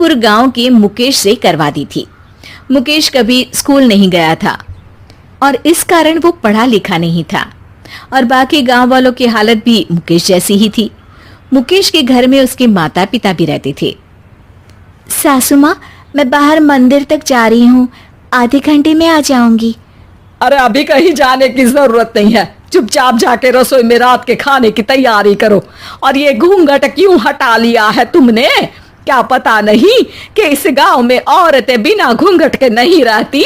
पूरे गांव के मुकेश से करवा दी थी। मुकेश कभी स्कूल नहीं गया था और इस कारण वो पढ़ा लिखा नहीं था और बाकी गांव वालों की हालत भी मुकेश जैसी ही थी। मुकेश के घर में उसके माता पिता भी रहते थे। सासू माँ, मैं बाहर मंदिर तक जा रही हूँ, आधे घंटे में आ जाऊंगी। अरे अभी कहीं जाने की जरूरत नहीं है, चुपचाप जाके रसोई में रात के खाने की तैयारी करो। और ये घूंघट क्यों हटा लिया है तुमने? क्या पता नहीं कि इस गांव में औरतें बिना घूंघट के नहीं रहती।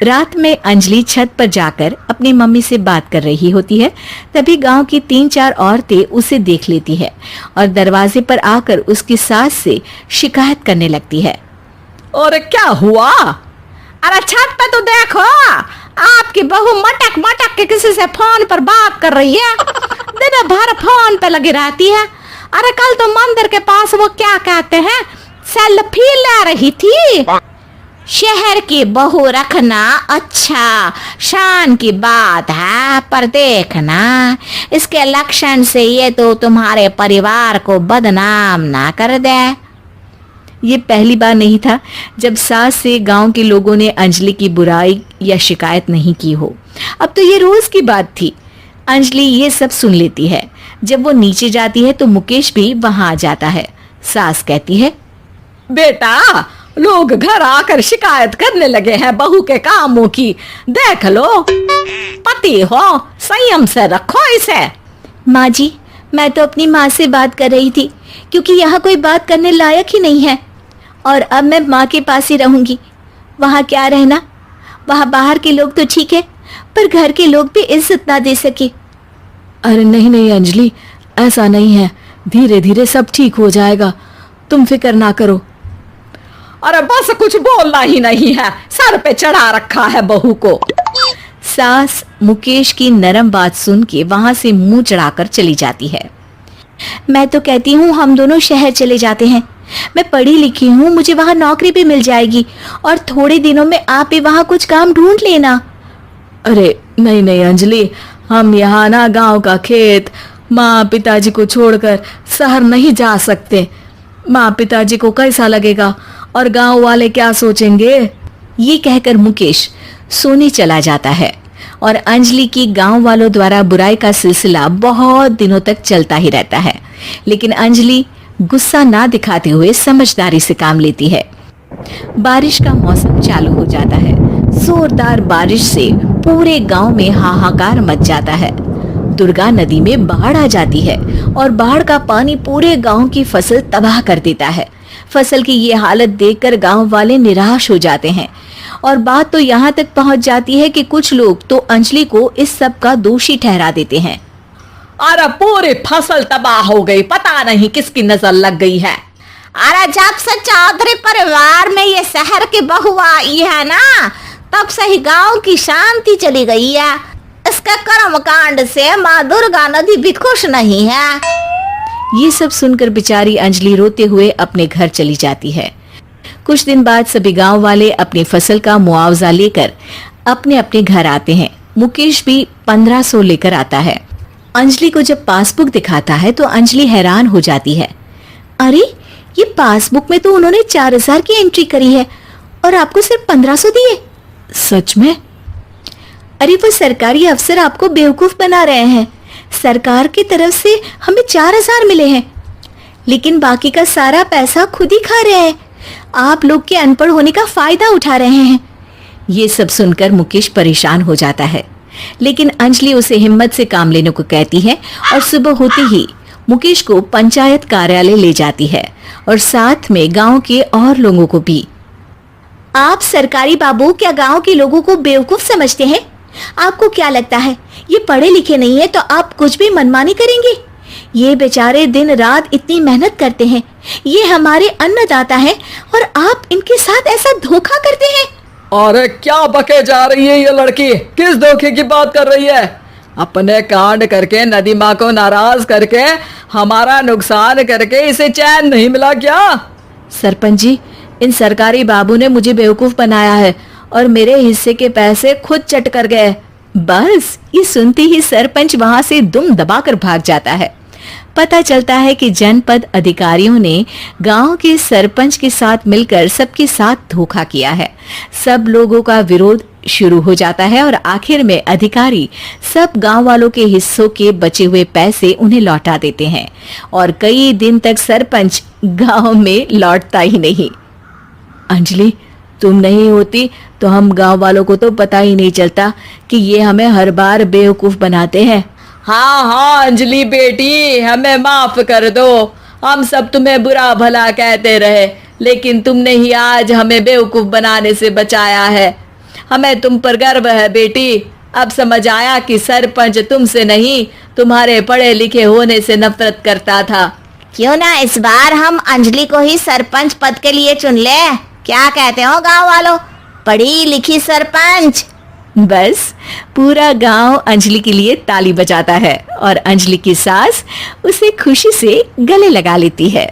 रात में अंजलि छत पर जाकर अपनी मम्मी से बात कर रही होती है। तभी गांव की 3-4 औरतें उसे देख लेती है और दरवाजे पर आकर उसकी सास से शिकायत करने लगती है। और क्या हुआ? अरे छत पे तो देखो, आपकी बहू मटक मटक के किसी से फोन पर बात कर रही है। दिन भर फोन पे लगी रहती है। अरे कल तो मंदिर के पास वो क्या कहते हैं, सेल्फी ले रही थी। शहर की बहू रखना अच्छा शान की बात है, पर देखना इसके लक्षण से ये तो तुम्हारे परिवार को बदनाम ना कर दे। ये पहली बार नहीं था जब सास से गांव के लोगों ने अंजलि की बुराई या शिकायत नहीं की हो। अब तो ये रोज की बात थी। अंजलि ये सब सुन लेती है। जब वो नीचे जाती है तो मुकेश भी वहां आ जाता है। सास कहती है, बेटा लोग घर आकर शिकायत करने लगे हैं बहू के कामों की, देख लो। पति हो, संयम से रखो इसे। माँ जी, मैं तो अपनी माँ से बात कर रही थी क्योंकि यहाँ कोई बात करने लायक ही नहीं है और अब मैं माँ के पास ही रहूंगी। वहाँ क्या रहना, वहाँ बाहर के लोग तो ठीक है पर घर के लोग भी इज्जत ना दे सके। अरे नहीं नहीं अंजलि, ऐसा नहीं है, धीरे धीरे सब ठीक हो जाएगा, तुम फिक्र ना करो। अरे बस कुछ बोलना ही नहीं है, सर पे चढ़ा रखा है बहू को। सास मुकेश की नरम बात सुन के वहां से मुंह चढ़ाकर चली जाती है। मैं तो कहती हूँ हम दोनों शहर चले जाते हैं। मैं पढ़ी लिखी हूँ, मुझे वहाँ नौकरी भी मिल जाएगी और थोड़े दिनों में आप भी वहाँ कुछ काम ढूंढ लेना। अरे नहीं नहीं अंजलि, हम यहाँ ना गांव का खेत, माँ पिताजी को छोड़कर शहर नहीं जा सकते। माँ पिताजी को कैसा लगेगा और गांव वाले क्या सोचेंगे? ये कहकर मुकेश सोने चला जाता है और अंजलि की गांव वालों द्वारा बुराई का सिलसिला बहुत दिनों तक चलता ही रहता है। लेकिन अंजलि गुस्सा ना दिखाते हुए समझदारी से काम लेती है। बारिश का मौसम चालू हो जाता है। जोरदार बारिश से पूरे गांव में हाहाकार मच जाता है। दुर्गा नदी में बाढ़ आ जाती है और बाढ़ का पानी पूरे गांव की फसल तबाह कर देता है। फसल की ये हालत देखकर गांव वाले निराश हो जाते हैं और बात तो यहाँ तक पहुँच जाती है कि कुछ लोग तो अंजलि को इस सब का दोषी ठहरा देते हैं। अरे पूरी फसल तबाह हो गई, पता नहीं किसकी नजर लग गई है। अरे जब से चौधरी परिवार में ये शहर की बहू आई है ना, तब से ही गांव की शांति चली गई है। इसके कर्म कांड से माँ दुर्गा नदी भी खुश नहीं है। ये सब सुनकर बेचारी अंजलि रोते हुए अपने घर चली जाती है। कुछ दिन बाद सभी गांव वाले अपनी फसल का मुआवजा लेकर अपने अपने घर आते हैं। मुकेश भी 1500 लेकर आता है। अंजलि को जब पासबुक दिखाता है तो अंजलि हैरान हो जाती है। अरे ये पासबुक में तो उन्होंने 4000 की एंट्री करी है और आपको सिर्फ 1500 दिए। सच में? अरे वो सरकारी अफसर आपको बेवकूफ बना रहे हैं। सरकार की तरफ से हमें 4000 मिले हैं लेकिन बाकी का सारा पैसा खुद ही खा रहे हैं। आप लोग के अनपढ़ होने का फायदा उठा रहे हैं। ये सब सुनकर मुकेश परेशान हो जाता है लेकिन अंजलि उसे हिम्मत से काम लेने को कहती है और सुबह होते ही मुकेश को पंचायत कार्यालय ले जाती है और साथ में गांव के और लोगों को भी। आप सरकारी बाबू क्या गांव के लोगों को बेवकूफ समझते हैं? आपको क्या लगता है ये पढ़े लिखे नहीं है तो आप कुछ भी मनमानी करेंगे? ये बेचारे दिन रात इतनी मेहनत करते हैं, ये हमारे अन्नदाता हैं और आप इनके साथ ऐसा धोखा करते हैं। अरे क्या बके जा रही है ये लड़की, किस धोखे की बात कर रही है? अपने कांड करके नदी माँ को नाराज करके हमारा नुकसान करके इसे चैन नहीं मिला क्या? सरपंच जी, इन सरकारी बाबू ने मुझे बेवकूफ बनाया है और मेरे हिस्से के पैसे खुद चट कर गए। बस ये सुनते ही सरपंच वहां से दुम दबाकर भाग जाता है। पता चलता है कि जनपद अधिकारियों ने गांव के सरपंच के साथ मिलकर सबके साथ धोखा किया है। सब लोगों का विरोध शुरू हो जाता है और आखिर में अधिकारी सब गांव वालों के हिस्सों के बचे हुए पैसे उन्हें लौटा देते हैं और कई दिन तक सरपंच गांव में लौटता ही नहीं। अंजलि, तुम नहीं होती तो हम गांव वालों को तो पता ही नहीं चलता कि ये हमें हर बार बेवकूफ बनाते हैं। हाँ हाँ अंजलि बेटी, हमें माफ कर दो। हम सब तुम्हें बुरा भला कहते रहे, लेकिन तुमने ही आज हमें बेवकूफ बनाने से बचाया है। हमें तुम पर गर्व है बेटी। अब समझ आया कि सरपंच तुमसे नहीं, तुम्हारे पढ़े लिखे होने से नफरत करता था। क्यों ना इस बार हम अंजलि को ही सरपंच पद के लिए चुन ले? क्या कहते हो गांव वालों? पढ़ी लिखी सरपंच। बस पूरा गांव अंजलि के लिए ताली बजाता है और अंजलि की सास उसे खुशी से गले लगा लेती है।